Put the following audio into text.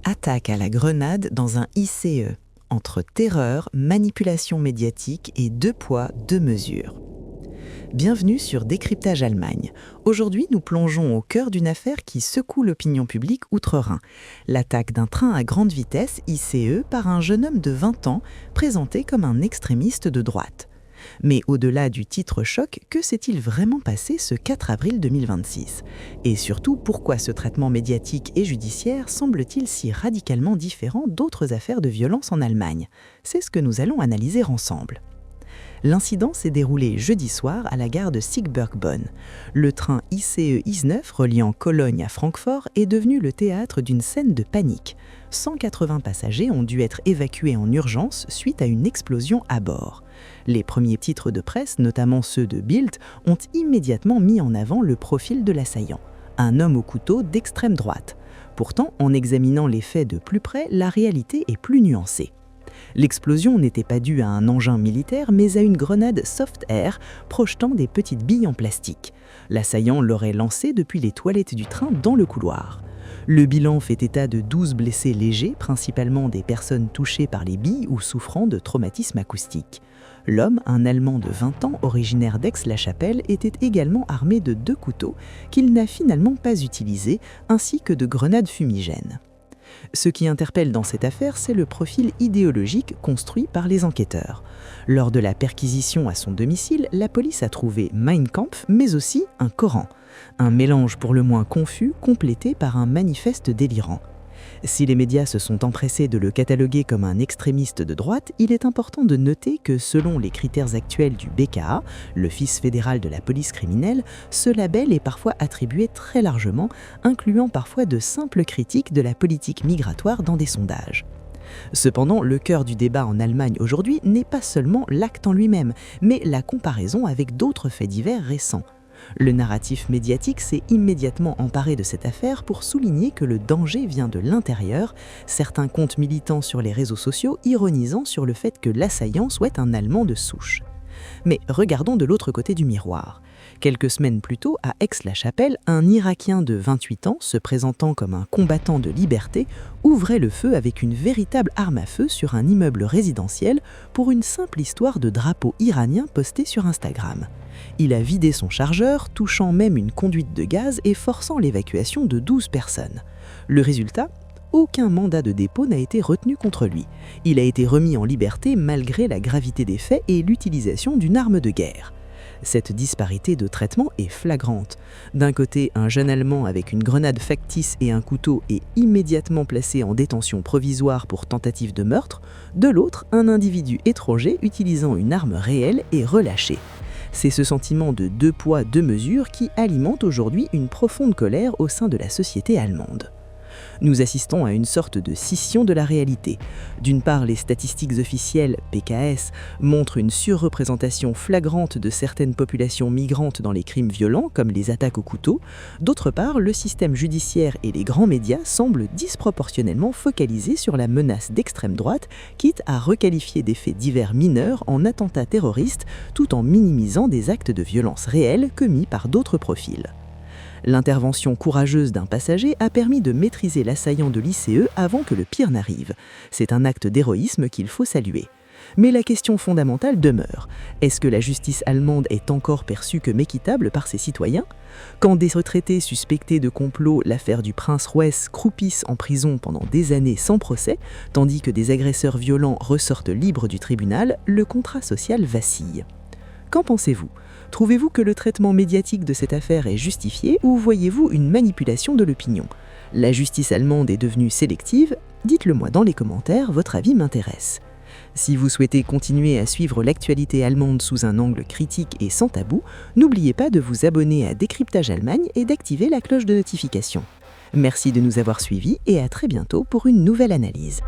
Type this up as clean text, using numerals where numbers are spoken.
Attaque à la grenade dans un ICE. Entre terreur, manipulation médiatique et deux poids, deux mesures. Bienvenue sur Décryptage Allemagne. Aujourd'hui, nous plongeons au cœur d'une affaire qui secoue l'opinion publique outre-Rhin. L'attaque d'un train à grande vitesse, ICE, par un jeune homme de 20 ans, présenté comme un extrémiste de droite. Mais au-delà du titre choc, que s'est-il vraiment passé ce 4 avril 2026 ? Et surtout, pourquoi ce traitement médiatique et judiciaire semble-t-il si radicalement différent d'autres affaires de violence en Allemagne ? C'est ce que nous allons analyser ensemble. L'incident s'est déroulé jeudi soir à la gare de Siegburg-Bonn. Le train ICE IS9 reliant Cologne à Francfort est devenu le théâtre d'une scène de panique. 180 passagers ont dû être évacués en urgence suite à une explosion à bord. Les premiers titres de presse, notamment ceux de Bild, ont immédiatement mis en avant le profil de l'assaillant, un homme au couteau d'extrême droite. Pourtant, en examinant les faits de plus près, la réalité est plus nuancée. L'explosion n'était pas due à un engin militaire, mais à une grenade soft-air projetant des petites billes en plastique. L'assaillant l'aurait lancée depuis les toilettes du train dans le couloir. Le bilan fait état de 12 blessés légers, principalement des personnes touchées par les billes ou souffrant de traumatismes acoustiques. L'homme, un Allemand de 20 ans, originaire d'Aix-la-Chapelle, était également armé de 2 couteaux qu'il n'a finalement pas utilisés, ainsi que de grenades fumigènes. Ce qui interpelle dans cette affaire, c'est le profil idéologique construit par les enquêteurs. Lors de la perquisition à son domicile, la police a trouvé Mein Kampf, mais aussi un Coran. Un mélange pour le moins confus, complété par un manifeste délirant. Si les médias se sont empressés de le cataloguer comme un extrémiste de droite, il est important de noter que selon les critères actuels du BKA, l'Office fédéral de la police criminelle, ce label est parfois attribué très largement, incluant parfois de simples critiques de la politique migratoire dans des sondages. Cependant, le cœur du débat en Allemagne aujourd'hui n'est pas seulement l'acte en lui-même, mais la comparaison avec d'autres faits divers récents. Le narratif médiatique s'est immédiatement emparé de cette affaire pour souligner que le danger vient de l'intérieur, certains comptes militants sur les réseaux sociaux ironisant sur le fait que l'assaillant soit un Allemand de souche. Mais regardons de l'autre côté du miroir. Quelques semaines plus tôt, à Aix-la-Chapelle, un Irakien de 28 ans, se présentant comme un combattant de liberté, ouvrait le feu avec une véritable arme à feu sur un immeuble résidentiel pour une simple histoire de drapeau iranien posté sur Instagram. Il a vidé son chargeur, touchant même une conduite de gaz et forçant l'évacuation de 12 personnes. Le résultat ? Aucun mandat de dépôt n'a été retenu contre lui. Il a été remis en liberté malgré la gravité des faits et l'utilisation d'une arme de guerre. Cette disparité de traitement est flagrante. D'un côté, un jeune Allemand avec une grenade factice et un couteau est immédiatement placé en détention provisoire pour tentative de meurtre. De l'autre, un individu étranger utilisant une arme réelle est relâché. C'est ce sentiment de deux poids, deux mesures qui alimente aujourd'hui une profonde colère au sein de la société allemande. Nous assistons à une sorte de scission de la réalité. D'une part, les statistiques officielles, PKS, montrent une surreprésentation flagrante de certaines populations migrantes dans les crimes violents, comme les attaques au couteau. D'autre part, le système judiciaire et les grands médias semblent disproportionnellement focalisés sur la menace d'extrême droite, quitte à requalifier des faits divers mineurs en attentats terroristes, tout en minimisant des actes de violence réels commis par d'autres profils. L'intervention courageuse d'un passager a permis de maîtriser l'assaillant de l'ICE avant que le pire n'arrive. C'est un acte d'héroïsme qu'il faut saluer. Mais la question fondamentale demeure. Est-ce que la justice allemande est encore perçue comme équitable par ses citoyens ? Quand des retraités suspectés de complot, l'affaire du prince Ruess, croupissent en prison pendant des années sans procès, tandis que des agresseurs violents ressortent libres du tribunal, le contrat social vacille. Qu'en pensez-vous ? Trouvez-vous que le traitement médiatique de cette affaire est justifié ou voyez-vous une manipulation de l'opinion ? La justice allemande est devenue sélective ? Dites-le moi dans les commentaires, votre avis m'intéresse. Si vous souhaitez continuer à suivre l'actualité allemande sous un angle critique et sans tabou, n'oubliez pas de vous abonner à Décryptage Allemagne et d'activer la cloche de notification. Merci de nous avoir suivis et à très bientôt pour une nouvelle analyse.